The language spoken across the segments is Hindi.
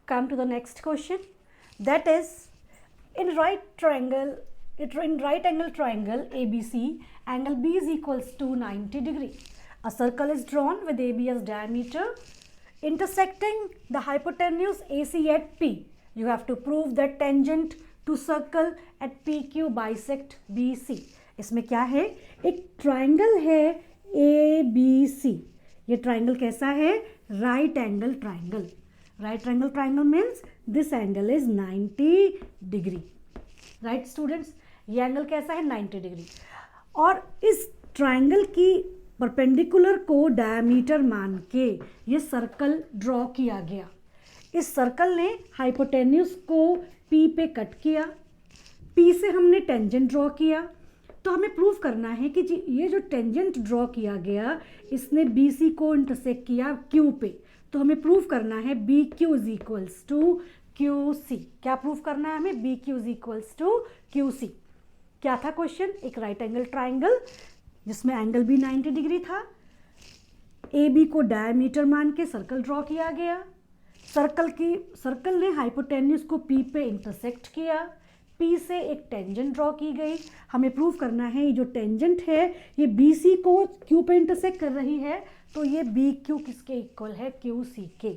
come to the next question. That is, in right angle triangle ABC, angle B is equals to 90 degree. A circle is drawn with AB as diameter, intersecting the hypotenuse AC at P. You have to prove that tangent to circle at PQ bisect BC. इसमें क्या है, एक ट्राइंगल है ABC. ये ट्राइंगल कैसा है, right angle triangle. Right angle triangle means this angle is 90 degree. Right students, ये एंगल कैसा है, 90 डिग्री. और इस ट्राइंगल की परपेंडिकुलर को डायमीटर मान के ये सर्कल ड्रॉ किया गया. इस सर्कल ने हाइपोटेन्यूज को P पे कट किया, P से हमने टेंजेंट ड्रॉ किया. तो हमें प्रूव करना है कि जी ये जो टेंजेंट ड्रॉ किया गया इसने BC को इंटरसेक्ट किया Q पे. तो हमें प्रूव करना है BQ is equals to QC. क्या प्रूव करना है हमें, BQ is equals to QC. क्या था क्वेश्चन, एक राइट एंगल ट्राइंगल जिसमें एंगल भी 90 डिग्री था. AB को डायमीटर मान के सर्कल ड्रॉ किया गया. सर्कल ने हाइपोटेन्यूज को P पे इंटरसेक्ट किया. P से एक टेंजेंट ड्रॉ की गई. हमें प्रूव करना है ये जो टेंजेंट है ये BC को Q पे इंटरसेक्ट कर रही है, तो ये BQ किसके इक्वल है, QC के.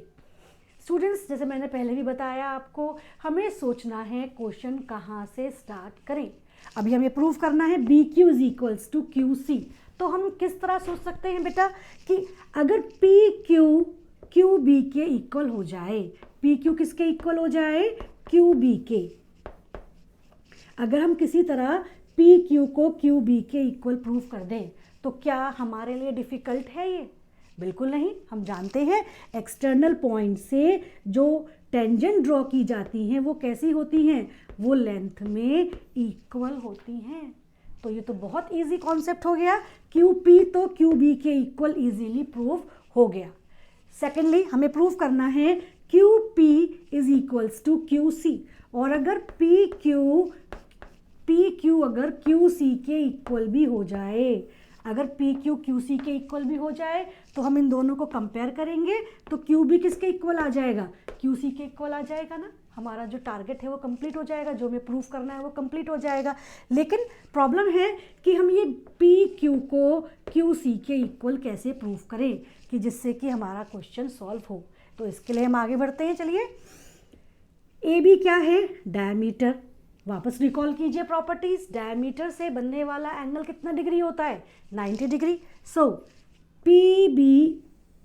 स्टूडेंट्स, जैसे मैंने पहले भी बताया आपको, हमें सोचना है क्वेश्चन कहाँ से स्टार्ट करें. अभी हमें प्रूव करना है BQ is equals to QC. तो हम किस तरह सोच सकते हैं बेटा कि अगर PQ QB के इक्वल हो जाए, PQ किसके इक्वल हो जाए, QB के. अगर हम किसी तरह PQ को QB के इक्वल प्रूफ कर दें तो क्या हमारे लिए डिफ़िकल्ट है ये, बिल्कुल नहीं. हम जानते हैं एक्सटर्नल पॉइंट से जो टेंजेंट ड्रॉ की जाती हैं वो कैसी होती हैं, वो लेंथ में इक्वल होती हैं. तो ये तो बहुत इजी कॉन्सेप्ट हो गया. QP तो QB के इक्वल इजीली प्रूफ हो गया. सेकेंडली हमें प्रूफ करना है QP is equals to QC. और अगर PQ अगर QC के इक्वल भी हो जाए, अगर PQ QC के इक्वल भी हो जाए तो हम इन दोनों को कंपेयर करेंगे तो QB किसके इक्वल आ जाएगा, QC के इक्वल आ जाएगा ना. हमारा जो टारगेट है वो कंप्लीट हो जाएगा, जो हमें प्रूफ करना है वो कंप्लीट हो जाएगा. लेकिन प्रॉब्लम है कि हम ये PQ को QC के इक्वल कैसे प्रूफ करें कि जिससे कि हमारा क्वेश्चन सॉल्व हो. तो इसके लिए हम आगे बढ़ते हैं. चलिए, AB क्या है, डायमीटर. वापस रिकॉल कीजिए प्रॉपर्टीज. डायमीटर से बनने वाला एंगल कितना डिग्री होता है, 90 डिग्री. सो PB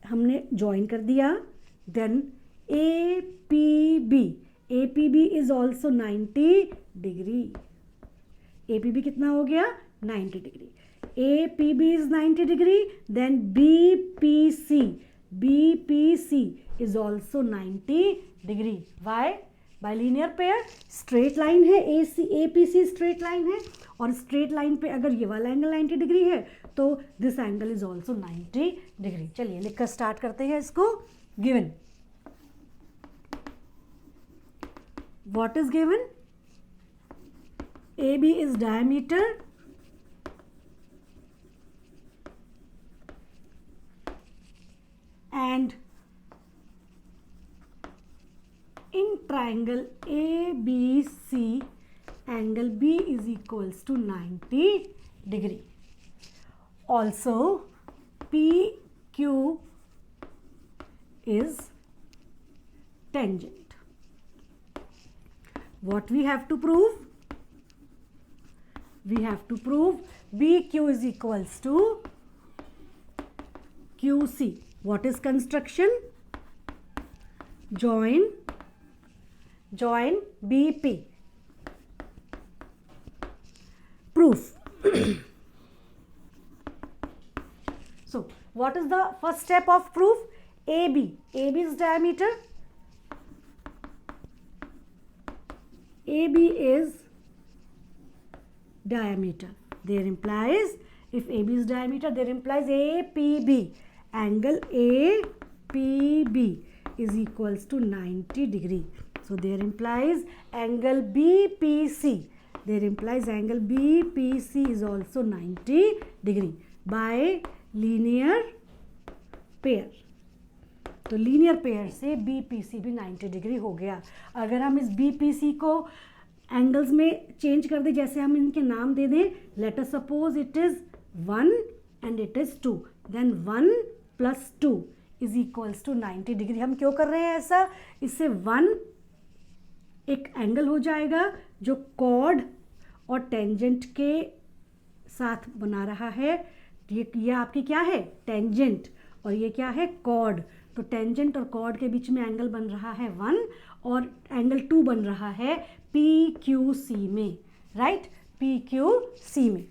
हमने ज्वाइन कर दिया. Then APB is also 90 degree. APB कितना हो गया, 90 degree. APB is 90 degree. Then BPC is also 90 degree. Why, by linear pair. Straight line है, APC स्ट्रेट लाइन है, और स्ट्रेट लाइन पे अगर ये वाला एंगल 90 डिग्री है तो this angle is also 90 degree. चलिए लिखकर स्टार्ट करते हैं इसको. Given, what is given, AB is diameter, and in triangle ABC angle B is equals to 90 degree. Also PQ is tangent. What we have to prove? We have to prove BQ is equals to QC. What is construction? Join BP. Proof. So what is the first step of proof? AB is diameter. AB is diameter. There implies, if AB is diameter, there implies APB. Angle APB is equals to 90 degree. So there implies angle BPC. There implies angle BPC is also 90 degree by linear pair. तो लीनियर पेयर से BPC भी 90 डिग्री हो गया। अगर हम इस BPC को एंगल्स में चेंज कर दें, जैसे हम इनके नाम दे दें, let us suppose it is 1 and it is 2, then 1 + 2 is equals to 90 degree. हम क्यों कर रहे हैं ऐसा? इससे 1 एक एंगल हो जाएगा जो कॉर्ड और टेंजेंट के साथ बना रहा है। ये आपकी क्या है? टेंजेंट, और ये क्या है? कॉर्ड। तो टेंजेंट और कॉर्ड के बीच में एंगल बन रहा है 1 और एंगल 2 बन रहा है PQC में, राइट? PQC में।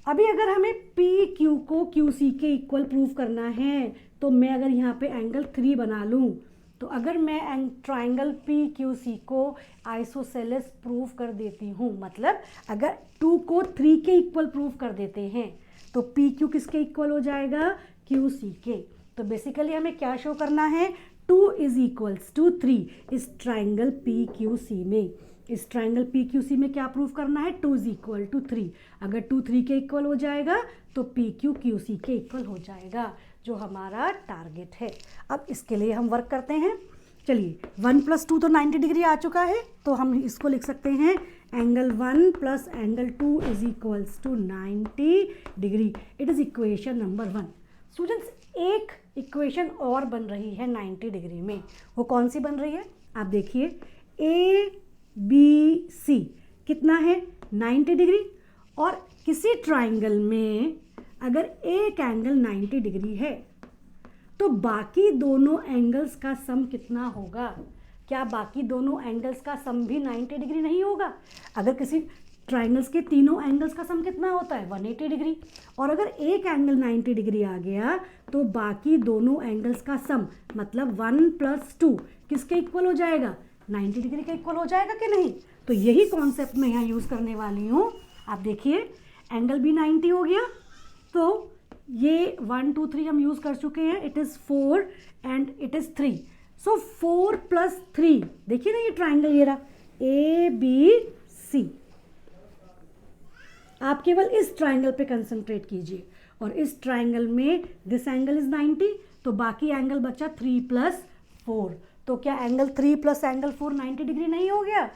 अभी अगर हमें PQ को QC के इक्वल प्रूव करना है तो मैं अगर यहाँ पे एंगल 3 बना लूँ, तो अगर मैं ट्राइंगल PQC को आइसोसेलेस प्रूव कर देती हूँ, मतलब अगर 2 को 3 के इक्वल प्रूव कर देते हैं तो PQ किसके इक्वल हो जाएगा? QC के। तो बेसिकली हमें क्या शो करना है? 2 = 3 इस ट्राइंगल PQC में। इस ट्राइंगल PQC में क्या प्रूव करना है? 2 = 3। अगर 2 3 के इक्वल हो जाएगा तो PQ QC के इक्वल हो जाएगा, जो हमारा टारगेट है। अब इसके लिए हम वर्क करते हैं। चलिए, 1 + 2 तो 90 डिग्री आ चुका है, तो हम इसको लिख सकते हैं angle 1 + angle 2 is equals to 90 degree. It is equation number 1। Students, एक इक्वेशन और बन रही है 90 डिग्री में। वो कौन सी बन रही है? आप देखिए, ABC कितना है? 90 डिग्री। और किसी ट्राइंगल में अगर एक एंगल 90 डिग्री है तो बाकी दोनों एंगल्स का सम कितना होगा? क्या बाकी दोनों एंगल्स का सम भी 90 डिग्री नहीं होगा? अगर किसी ट्राइंगल्स के तीनों एंगल्स का सम कितना होता है? 180 डिग्री। और अगर एक एंगल 90 डिग्री आ गया तो बाकी दोनों एंगल्स का सम, मतलब 1 + 2 किसके इक्वल हो जाएगा? 90 डिग्री के इक्वल हो जाएगा कि नहीं? तो यही कॉन्सेप्ट मैं यहाँ यूज़ करने वाली हूँ। आप देखिए, एंगल भी 90 हो गया, तो ये 1 2 3 हम यूज़ कर चुके हैं। It is 4 and it is 3। सो 4 + 3, देखिए ना ये ट्राइंगल ये रहा ABC। आप केवल इस ट्राइंगल पे कंसंट्रेट कीजिए, और इस ट्राइंगल में दिस एंगल इज़ 90, तो बाकी एंगल बचा 3 + 4। तो क्या एंगल 3 + एंगल 4 90 डिग्री नहीं हो गया?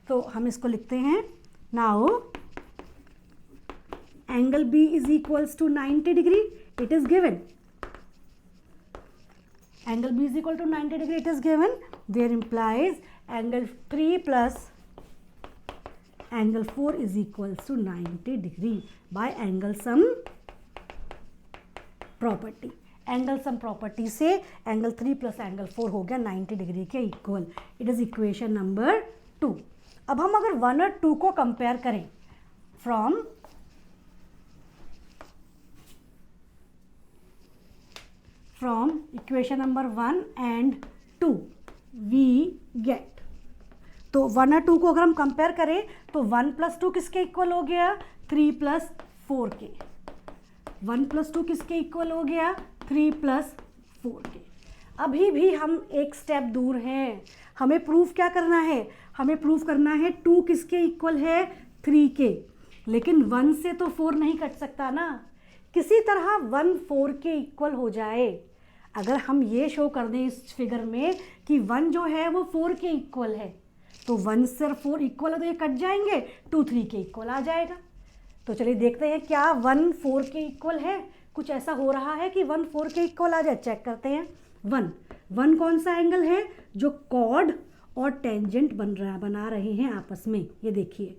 तो हम इसको लिखते हैं, now angle B is equals to 90 degree. It is given. Angle B is equal to 90 degree. It is given. There implies angle 3 plus angle 4 is equals to 90 degree by angle sum property. Angle sum property से angle 3 plus angle 4 हो गया 90 डिग्री के equal. It is equation number 2. अब हम अगर 1 और 2 को कंपेयर करें from equation number 1 and 2 we get, तो 1 और 2 को अगर हम कंपेयर करें तो 1 + 2 किसके इक्वल हो गया? 3 + 4 के। 1 + 2 किसके इक्वल हो गया? 3 + 4 के। अभी भी हम एक स्टेप दूर हैं। हमें प्रूफ क्या करना है? हमें प्रूफ करना है 2 किसके इक्वल है? 3 के। लेकिन 1 से तो 4 नहीं कट सकता ना, किसी तरह 1 4 के इक्वल हो जाए। अगर हम ये शो कर दें इस फिगर में कि 1 जो है वो 4 के इक्वल है, तो 1 से 4 इक्वल है तो ये कट जाएंगे, 2 3 के इक्वल आ जाएगा। तो चलिए देखते हैं क्या 1 4 के इक्वल है। कुछ ऐसा हो रहा है कि 1 4 के इक्वल आ जाए। चेक करते हैं। 1 कौन सा एंगल है? जो कॉर्ड और टेंजेंट बना रहे हैं आपस में, ये देखिए।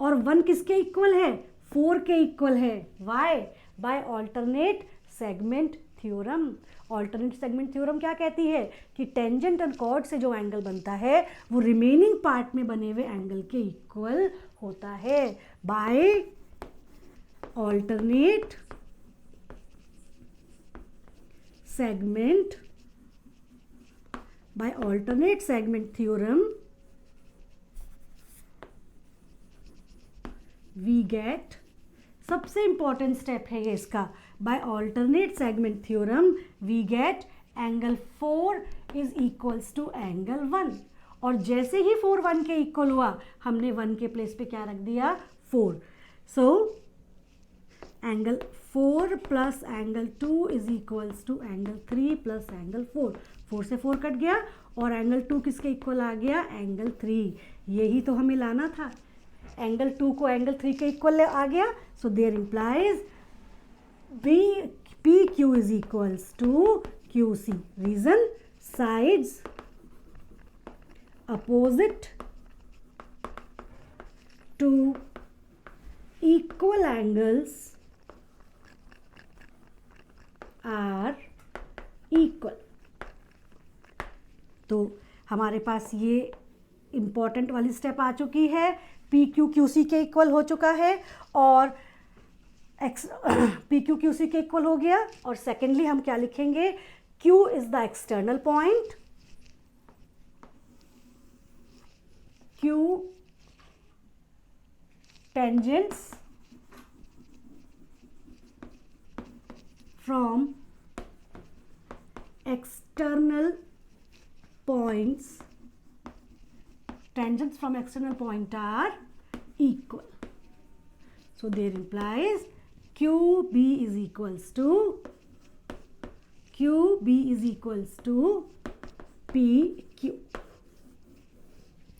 और 1 किसके इक्वल है? 4 के इक्वल है। Why? By alternate segment theorem. Alternate segment theorem क्या कहती है कि टेंजेंट एंड कॉर्ड से जो एंगल बनता है वो रिमेनिंग पार्ट में बने हुए एंगल के इक्वल होता है। By alternate segment theorem we get, सबसे इंपॉर्टेंट स्टेप है ये इसका, by alternate segment theorem we get angle 4 is equals to angle 1। और जैसे ही 4 1 के इक्वल हुआ, हमने 1 के प्लेस पे क्या रख दिया? 4। So angle 4 + angle 2 is equals to angle 3 + angle 4। 4 से 4 कट गया और एंगल 2 किसके इक्वल आ गया, एंगल 3। यही तो हमें लाना था, एंगल 2 को एंगल 3 के इक्वल आ गया। So there implies PQ is equals to QC. Reason, sides opposite to equal angles are equal. तो हमारे पास ये इम्पॉर्टेंट वाली स्टेप आ चुकी है, PQ QC के इक्वल हो चुका है और PQ QC के इक्वल हो गया। और सेकेंडली हम क्या लिखेंगे, Q is the external point, Q tangents from external points, tangents from external point are equal. So there implies QB is equals to PQ.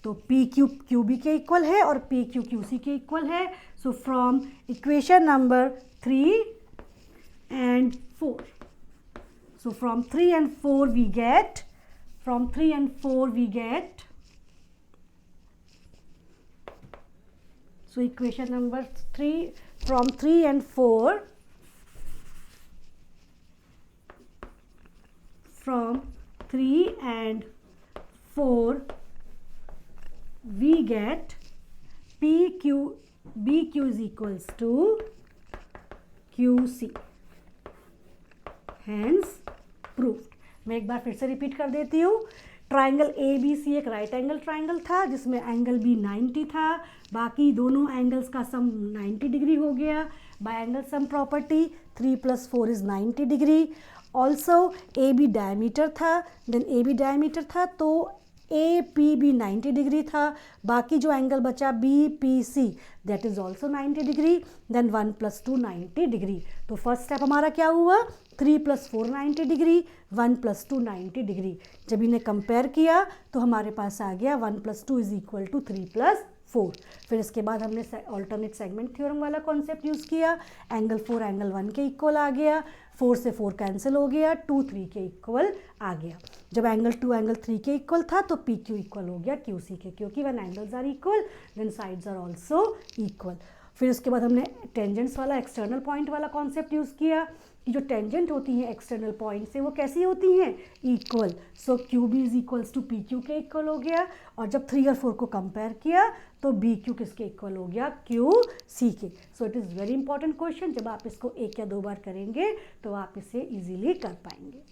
तो PQ QB के इक्वल है और PQ QC के इक्वल है। So from equation number 3 and 4, so from 3 and 4 we get, so equation number 3, from 3 and 4, we get BQ is equals to QC, hence proved. मैं एक बार फिर से रिपीट कर देती हूँ। ट्राइंगल ABC एक राइट एंगल ट्राइंगल था जिसमें एंगल B 90 था, बाकी दोनों एंगल्स का सम 90 डिग्री हो गया। Bye angle sum property 3 + 4 is 90 degree. Also AB diameter था, देन AB डायमीटर था तो APB 90 डिग्री था, बाकी जो एंगल बचा BPC that is also 90 degree, then 1 + 2 90 degree. तो फर्स्ट स्टेप हमारा क्या हुआ, 3 + 4 90 डिग्री, 1 + 2 90 डिग्री। जब इन्हें कंपेयर किया तो हमारे पास आ गया 1 + 2 = 3 + 4। फिर इसके बाद हमने ऑल्टरनेट सेगमेंट थ्योरम वाला कॉन्सेप्ट यूज़ किया, एंगल 4 एंगल 1 के इक्वल आ गया, 4 से 4 कैंसिल हो गया, 2 3 के इक्वल आ गया। जब एंगल 2 एंगल 3 के इक्वल था तो PQ इक्वल हो गया QC के, क्योंकि when angles are equal then sides are also equal. फिर उसके बाद हमने टेंजेंट्स वाला एक्सटर्नल पॉइंट वाला कॉन्सेप्ट यूज़ किया कि जो टेंजेंट होती हैं एक्सटर्नल पॉइंट से वो कैसी होती हैं, equal. So QB is equals to PQ के इक्वल हो गया। और जब 3 और 4 को कंपेयर किया तो BQ किसके इक्वल हो गया, QC के। So it is very important question, जब आप इसको 1 या 2 बार करेंगे तो आप इसे ईजिली कर पाएंगे।